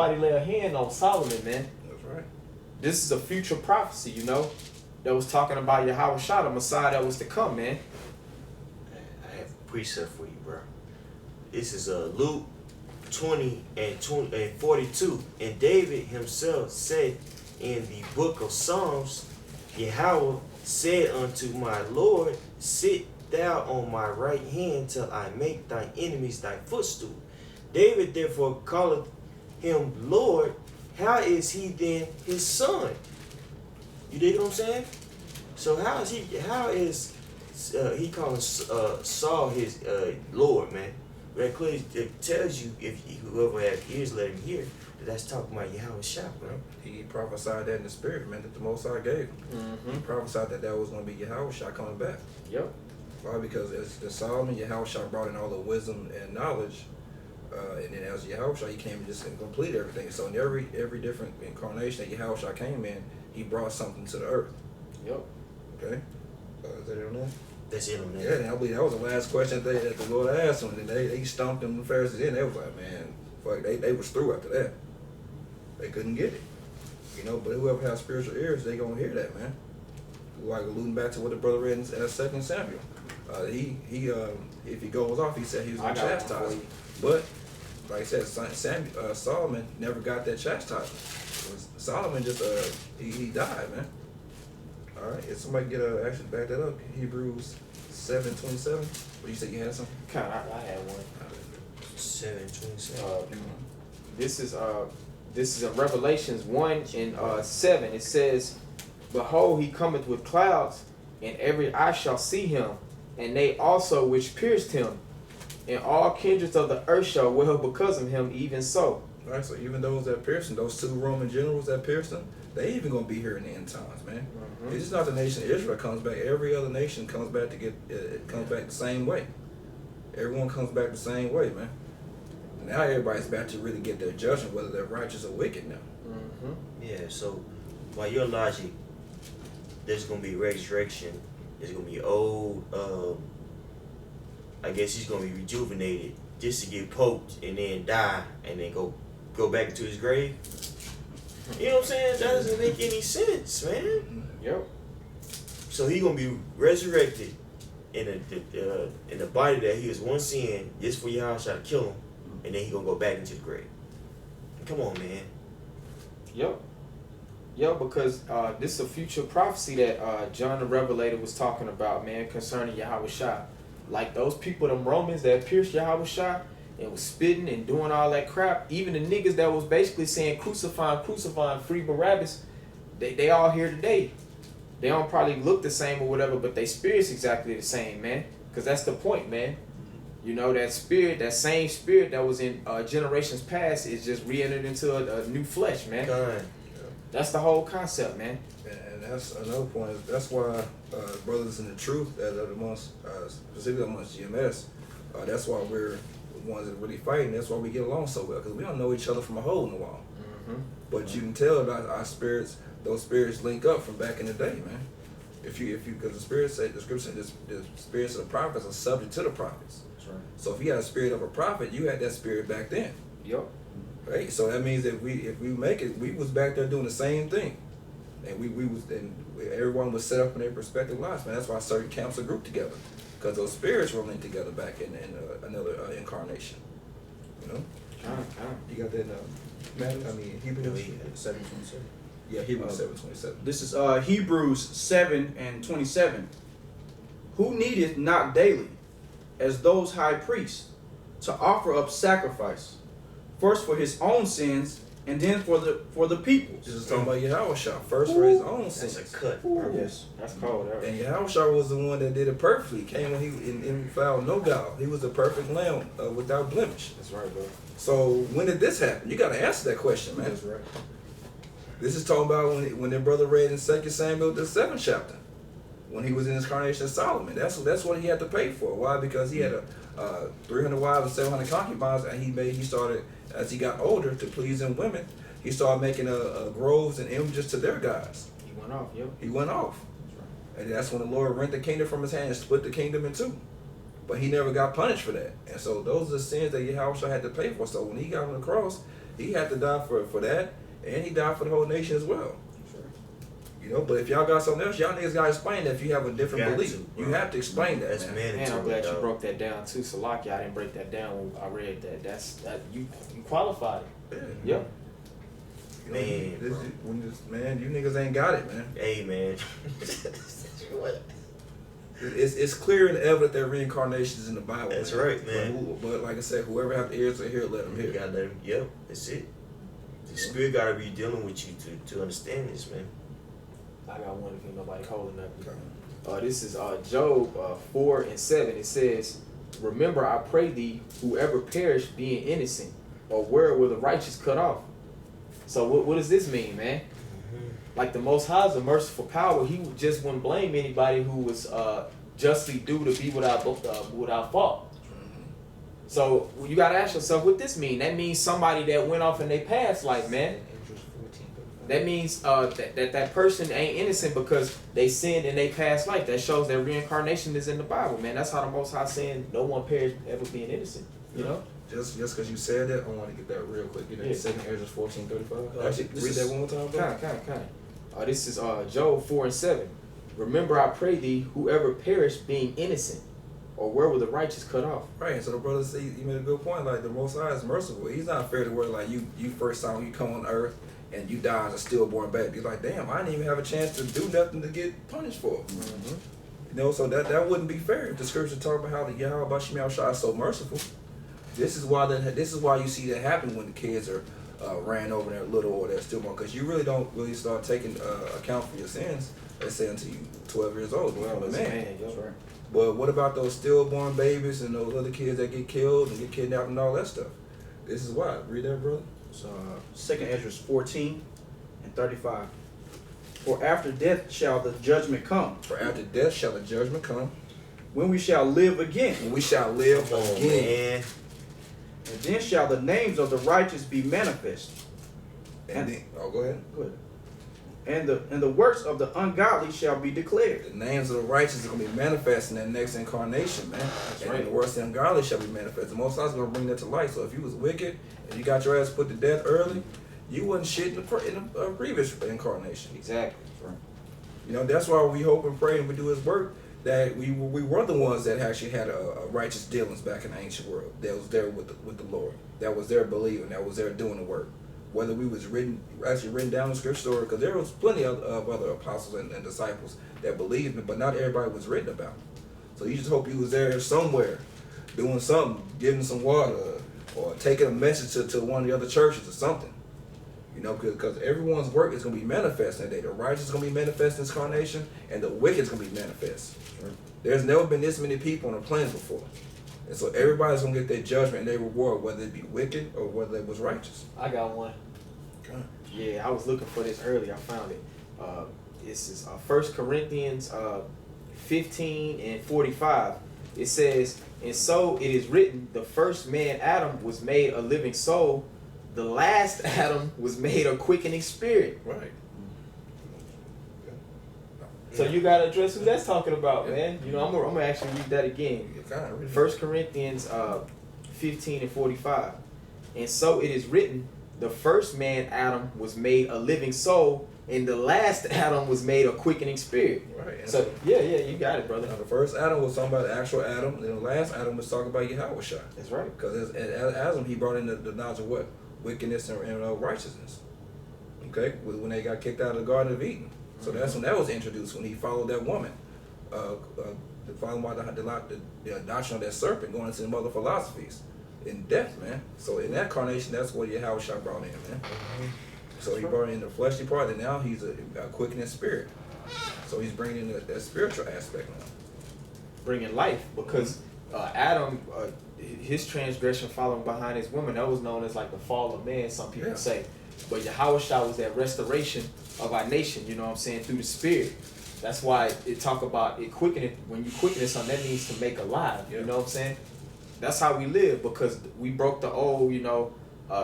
Somebody lay a hand on Solomon, man. That's right. This is a future prophecy, you know, that was talking about Yahweh Shah, the Messiah that was to come, man. I have a precept for you, bro. This is Luke 20 and 42. And David himself said in the book of Psalms, Yahweh said unto my Lord, sit thou on my right hand till I make thy enemies thy footstool. David therefore calleth him Lord. How is he then his son? You dig what I'm saying? So how is he calling Saul his Lord, man? That clearly it tells you, if whoever has ears let him hear, that's talking about Yahweh Shah, bro. He prophesied that in the spirit, man, that the Most High gave him. Mm-hmm. He prophesied that was going to be Yahweh Shah coming back. Yep. Why? Because as Solomon, Yahweh Shah brought in all the wisdom and knowledge, and then as Yahweh Shah, he came and just complete everything. So in every different incarnation that Yahweh Shah came in, he brought something to the earth. Yep. Okay? Is that it on that? That's it on that. Yeah, and I believe that was the last question that the Lord asked them. And they stomped them, the Pharisees in. They was like, man, fuck, they was through after that. They couldn't get it. You know, but whoever has spiritual ears, they gonna hear that, man. Like alluding back to what the brother read in 2 Samuel. He if he goes off, he said he was gonna chastise him. But like I said, Solomon never got that chastisement. Solomon just he died, man. All right, if somebody get actually back that up, Hebrews 7:27. What you said you had something? Kind of, I had one. 7:27. This is in Revelations 1 and 7. It says, behold, he cometh with clouds, and every eye shall see him, and they also which pierced him, and all kindreds of the earth shall wail because of him, even so. All right, so even those that pierced him, those 2 Roman generals that pierced him, they even gonna be here in the end times, man. Mm-hmm. It's just not the nation of Israel comes back. Every other nation comes back to get it comes back the same way. Everyone comes back the same way, man. Now everybody's about to really get their judgment, whether they're righteous or wicked now. Mm-hmm. Yeah, so by your logic, there's gonna be resurrection. There's gonna be old. I guess he's gonna be rejuvenated just to get poked and then die and then go back into his grave. You know what I'm saying? That doesn't make any sense, man. Yep. So he gonna be resurrected in the body that he was once in, just for Yahweh to kill him, and then he gonna go back into the grave. Come on, man. Yep. Yep, because this is a future prophecy that John the Revelator was talking about, man, concerning Yahweh Shah. Like those people, them Romans that pierced Yahweh Shah and was spitting and doing all that crap, even the niggas that was basically saying crucifying, free Barabbas, they all here today. They don't probably look the same or whatever, but they spirit's exactly the same, man. Because that's the point, man. You know, that spirit, that same spirit that was in generations past is just re-entered into a new flesh, man. God. That's the whole concept, man. And that's another point. That's why brothers in the truth, that are amongst, specifically amongst GMS, that's why we're the ones that are really fighting. That's why we get along so well, because we don't know each other from a hole in the wall. Mm-hmm. But you can tell that our spirits, those spirits link up from back in the day, man. If you, because the spirit say, the scripture says, the spirits of the prophets are subject to the prophets. That's right. So if you had a spirit of a prophet, you had that spirit back then. Yep. Right? So that means that if we make it, we was back there doing the same thing. And everyone was set up in their respective lives, man. That's why certain camps are grouped together. Because those spirits were linked together back in another incarnation. You know? You got that Hebrews 7:27. Yeah, Hebrews 7:27. This is Hebrews 7:27. Who needeth not daily, as those high priests, to offer up sacrifice, first for his own sins, and then for the people's. This is talking about Yahweh Shah, first for his own That's sins. a cut. Yes. That's cold. And Yahweh Shah was the one that did it perfectly. Came when he in foul no guile. He was the perfect lamb without blemish. That's right, bro. So when did this happen? You got to answer that question, man. That's right. This is talking about when their brother read in 2 Samuel the 7th chapter, when he was in his coronation of Solomon. That's what he had to pay for. Why? Because he had 300 wives and 700 concubines, and he started, as he got older, to please them women. He started making groves and images to their gods. He went off, yo. He went off. That's right. And that's when the Lord rent the kingdom from his hand and split the kingdom in two. But he never got punished for that. And so those are the sins that Yahweh had to pay for. So when he got on the cross, He had to die for that, and he died for the whole nation as well. You know, but if y'all got something else, y'all niggas gotta explain that if you have a different belief. You have to explain that. That's man. mandatory. And I'm glad you dog. broke that down too. Salaki, I didn't break that down when I read that. You qualified. Yeah. Yep. You know, Man, man, you niggas ain't got it, man. Hey, man. It's clear and evident that reincarnation is in the Bible. That's man. right, man. But like I said, whoever have the ears to hear, let them You hear. gotta let him. Yep, that's it. The spirit gotta be dealing with you to understand this, man. I got one if ain't nobody holding up. This is Job 4 and 7. It says, "Remember, I pray thee, whoever perished being innocent, or where were the righteous cut off?" So what does this mean, man? Like the Most High is a merciful power. He just wouldn't blame anybody who was justly due to be without fault. So you gotta ask yourself, what this mean? That means somebody that went off in their past life, man. That means that person ain't innocent because they sinned in their past life. That shows that reincarnation is in the Bible, man. That's how the Most High saying no one perished ever being innocent. You know? Just because you said that, I want to get that real quick. You know, Yeah. 2 Ezra 14:35. Actually, This read is- that one more time, bro. Kind. This is Job 4 and 7. "Remember, I pray thee, whoever perished being innocent, or where were the righteous cut off?" Right, and so the brother said, you made a good point. Like the Most High is merciful. He's not fair to where like you first saw you come on earth and you die as a stillborn baby. He's like, damn, I didn't even have a chance to do nothing to get punished for. Mm-hmm. You know, so that wouldn't be fair. If the scripture talk about how the Yahweh Bashim Yahushua is so merciful. This is why you see that happen when the kids are ran over their little or they're stillborn, because you really don't really start taking account for your sins. Let's say until you 12 years old. Well, man. that's right. But what about those stillborn babies and those other kids that get killed and get kidnapped and all that stuff? This is why. Read that, brother. So 2 Ezra 14 and 35. "For after death shall the judgment come, For after death shall the judgment come, when we shall live again. and we shall live Come on, again. man. And then shall the names of the righteous be manifest. And then, go ahead. Good. And the works of the ungodly shall be declared. The names of the righteous are going to be manifest in that next incarnation, man. And right. the works of the ungodly shall be manifest. The Most High is going to bring that to light. So if you was wicked and you got your ass put to death early, you wasn't shit in the previous incarnation. Exactly. You know, that's why we hope and pray and we do His work, that we were the ones that actually had a righteous dealings back in the ancient world. That was there with the Lord. That was there believing. That was there doing the work. Whether we was actually written down in scripture, because there was plenty of other apostles and disciples that believed it, but not everybody was written about. So you just hope you was there somewhere, doing something, giving some water, or taking a message to one of the other churches or something. You know, because everyone's work is going to be manifest that day. The righteous is going to be manifest in this incarnation, and the wicked is going to be manifest. Sure. There's never been this many people on the planet before. And so everybody's going to get their judgment and their reward, whether it be wicked or whether it was righteous. I got one. Okay. Yeah, I was looking for this earlier. I found it. This is 1 Corinthians 15 and 45. It says, "And so it is written, the first man Adam was made a living soul. The last Adam was made a quickening spirit." Right. So you gotta address who that's talking about, man. You know, I'm gonna actually read that again. You kind of read it. 1 Corinthians 15 and 45. "And so it is written, the first man Adam was made a living soul, and the last Adam was made a quickening spirit." Right. And So yeah, you got it, brother. now the first Adam was talking about the actual Adam, and the last Adam was talking about Yahweh Shai. That's right. Because as Adam, he brought in the knowledge of what? Wickedness and righteousness. Okay? When they got kicked out of the Garden of Eden. So that's when that was introduced, when he followed that woman. Following the doctrine of that serpent, going into the other philosophies. In depth, man. So in that carnation, that's what Yahweh Shai brought in, man. So he brought in the fleshly part, and now he's a quickening spirit. So he's bringing in that spiritual aspect now. Bringing life, because Adam, his transgression following behind his woman, that was known as like the fall of man, some people Yeah. say. But Yahweh Shai was that restoration of our nation, you know what I'm saying, through the spirit. That's why it talk about it quickening. When you quicken something, that means to make alive. Yeah. You know what I'm saying? That's how we live, because we broke the old,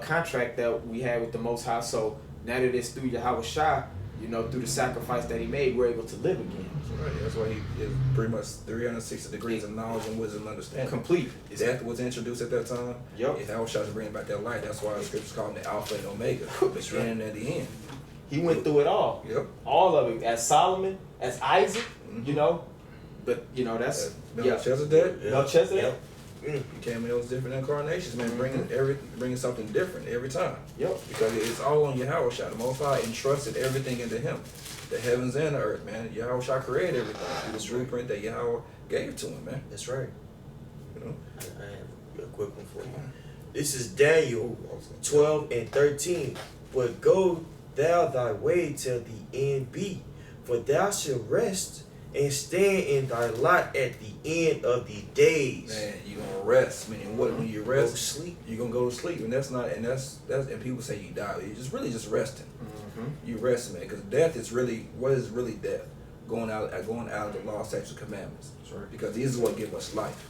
contract that we had with the Most High. So now that it's through Yahweh Shai, you know, through the sacrifice that he made, we're able to live again. Right. That's why he is pretty much 360 degrees of knowledge and wisdom and understanding. Complete. Death was introduced at that time. Yep. If Howard tried to bring back that light, that's why the scriptures call him the Alpha and Omega, the beginning and the end. He went through it all. Yep. All of it. As Solomon, as Isaac, you know. But, you know, that's... Melchizedek. Yeah. Melchizedek. Yep. He came in those different incarnations, man, bringing something different every time. Yep. Because it's all on Yahweh Shah. The Most High entrusted everything into him. The heavens and the earth, man. Yahweh Shah created everything through the blueprint that Yahweh gave to him, man. That's right. You know? I have a quick one for you. This is Daniel 12 and 13. But go thou thy way till the end be, for thou shalt rest and stand in thy lot at the end of the days. Man, you're gonna rest. Meaning what when you rest, Go to sleep. you're gonna go to sleep. And that's and people say you die. You're just really just resting. Mm-hmm. You rest, man, because death is really what is really death? Going out of the law, statutes, and commandments. That's right. Because these is what give us life.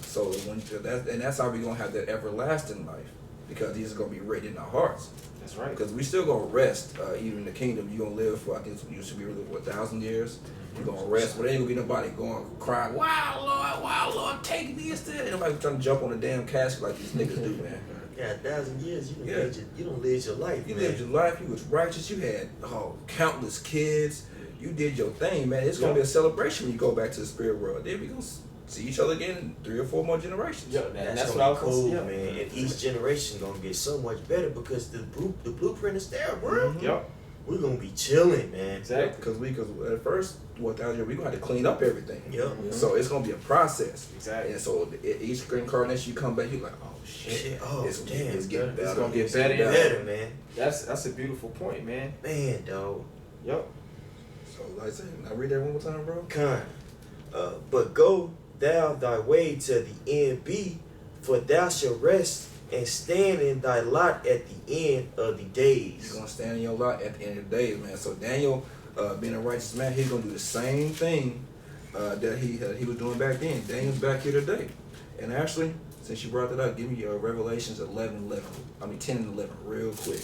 So that's how we're gonna have that everlasting life, because these are gonna be written in our hearts. That's right. Because we still gonna rest, even in the kingdom. You're gonna live for, I think you should be living for 1,000 years. You're gonna rest, but there ain't gonna be nobody going cry, wow Lord, take me instead. Ain't nobody trying to jump on the damn casket like these niggas do, man. Yeah, 1,000 years, you don't Yeah. live your life, You man. lived your life, you was righteous, you had countless kids, you did your thing, man. It's gonna be a celebration when you go back to the spirit world. Then we gonna see each other again in 3 or 4 more generations. Yeah, That's what I gonna was be cool, gonna say. man. And each generation gonna get so much better because the blueprint is there, bro. Mhm. Yep. We're gonna be chilling, man. Exactly. Because at first, 1,000 years, we gonna have to clean up everything. Yep. So it's gonna be a process. Exactly. And so each incarnation you come back, you like, oh shit, Shit. Oh, it's damn. getting better. It's gonna get It's better getting and Better, man. That's a beautiful point, man. Man, dog. Yep. So like I said, I read that one more time, bro. Kind. But go thou thy way to the end be, for thou shalt rest and stand in thy lot at the end of the days. You're gonna stand in your lot at the end of the days, man. So Daniel, being a righteous man, he's gonna do the same thing that he was doing back then. Daniel's back here today. And actually, since you brought that up, give me Revelations 10 and 11, real quick.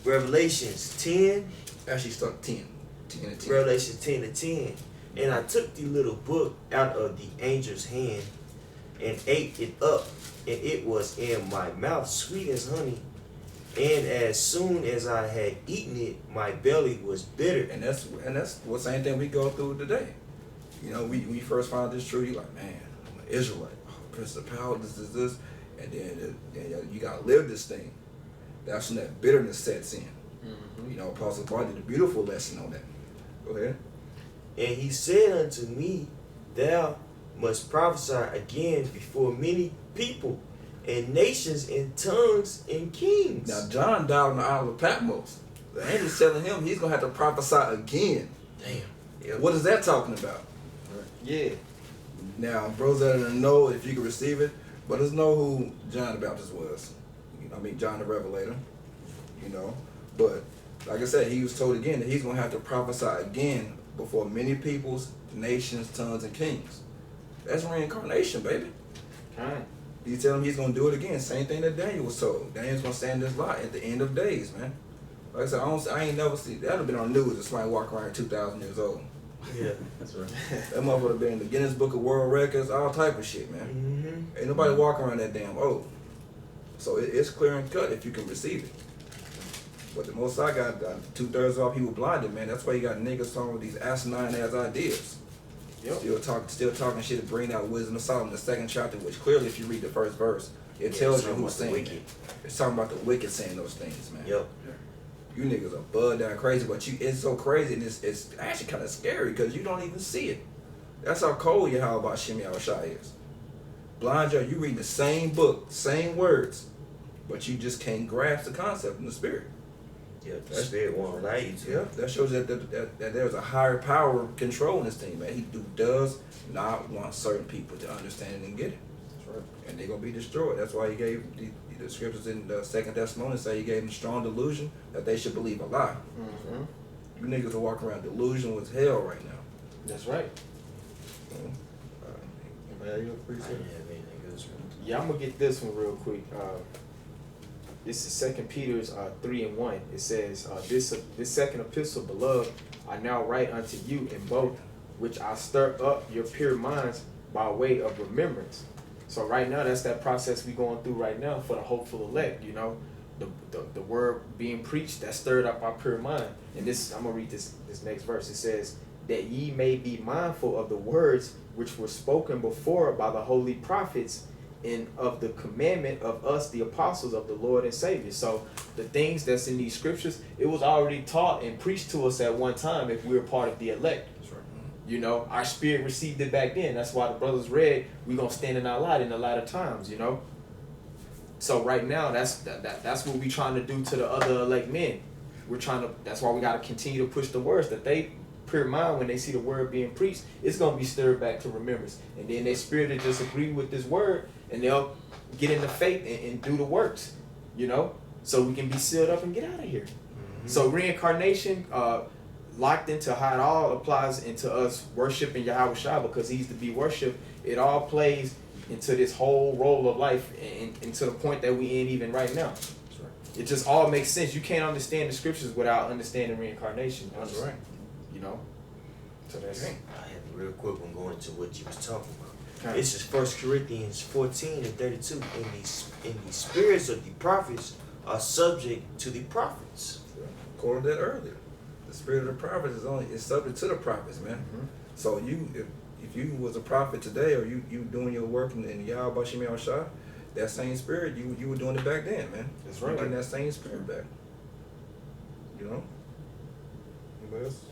Revelations 10. Actually, start 10 and 10. Revelation 10 and 10. And I took the little book out of the angel's hand and ate it up, and it was in my mouth sweet as honey. And as soon as I had eaten it, my belly was bitter. And that's what same thing we go through today. You know, when you first find this truth, you're like, man, I'm an Israelite. Principality, this. And then you gotta live this thing. That's when that bitterness sets in. Mm-hmm. You know, Apostle Paul did a beautiful lesson on that. Go ahead. And he said unto me, thou must prophesy again before many people and nations and tongues and kings. Now John died on the island of Patmos. The angel's telling him he's gonna have to prophesy again. Damn. Yeah, what is that talking about? Yeah. Now, bros that don't know if you can receive it, but let's know who John the Baptist was. John the Revelator. You know, but like I said, he was told again that he's gonna have to prophesy again before many peoples, nations, tongues, and kings. That's reincarnation, baby. Kind. He's telling him he's gonna do it again. Same thing that Daniel was told. Daniel's gonna stand in this lot at the end of days, man. Like I said, I ain't never seen that'd have been on the news if somebody walk around 2,000 years old. Yeah. That's right. That motherfucker would have been in the Guinness Book of World Records, all type of shit, man. Mm-hmm. Ain't nobody walking around that damn old. So it's clear and cut if you can receive it. But the most I got, 2/3 of all people blinded, man. That's why you got niggas talking with these asinine ass ideas. Yep. Still talking shit to bring out wisdom of Solomon, the 2nd chapter, which clearly, if you read the first verse, it tells you who's saying it. It's talking about the wicked saying those things, man. Yep. You niggas are bugged down crazy, but it's so crazy and it's actually kind of scary because you don't even see it. That's how cold you how about Shimei Shai is. Blind Joe, you reading the same book, same words, but you just can't grasp the concept in the spirit. Yeah, the spirit won't allow you to. Yeah, that shows that there's a higher power controlling this thing, man. He does not want certain people to understand it and get it. That's right. And they're going to be destroyed. That's why he gave the scriptures in the 2nd Thessalonians say he gave them strong delusion that they should believe a lie. Mm-hmm. You niggas are walking around delusion with hell right now. That's right. I didn't have anything else, man. Yeah, I'm gonna get this one real quick. This is 2 Peter's 3:1. It says, this second epistle, beloved, I now write unto you in both, which I stir up your pure minds by way of remembrance. So right now, that's that process we going through right now for the hopeful elect. You know, the word being preached that stirred up our pure mind. And this, I'm gonna read this next verse. It says, that ye may be mindful of the words which were spoken before by the holy prophets, and of the commandment of us, the apostles of the Lord and Savior. So the things that's in these scriptures, it was already taught and preached to us at one time if we were part of the elect. That's right. You know, our spirit received it back then. That's why the brothers read, we're going to stand in our light in the latter times, you know. So right now, that's what we're trying to do to the other elect men. That's why we got to continue to push the words that they pure mind, when they see the word being preached, it's going to be stirred back to remembrance. And then their spirit will just agree with this word, and they'll get into faith and do the works, you know, so we can be sealed up and get out of here. Mm-hmm. So reincarnation, locked into how it all applies into us worshiping Yahweh Shai, because he's to be worshipped. It all plays into this whole role of life, and to the point that we in even right now. That's right. It just all makes sense. You can't understand the scriptures without understanding reincarnation. That's right. You know, so that's I have a real quick one going to what you was talking about. okay. This is 1 Corinthians 14:32. And the spirits of the prophets are subject to the prophets. Quoted that earlier. The spirit of the prophets is subject to the prophets, man. Mm-hmm. So if you was a prophet today, or you doing your work in Yahweh Shem Shah, that same spirit you were doing it back then, man. That's right. You're getting that same spirit back. You know. Anybody else?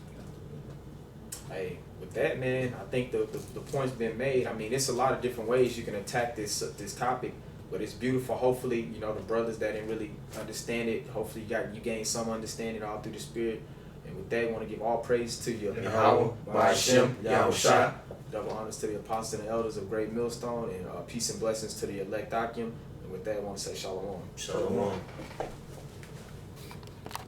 Hey, with that, man, I think the point's been made. I mean, it's a lot of different ways you can attack this topic, but it's beautiful. Hopefully, you know, the brothers that didn't really understand it, hopefully you gain some understanding all through the spirit. And with that, I want to give all praise to you, Yahweh, Ba'ashem, Yahweh Shai. Double honors to the apostles and elders of Great Millstone, and peace and blessings to the elect Akim. And with that, I want to say shalom. Shalom.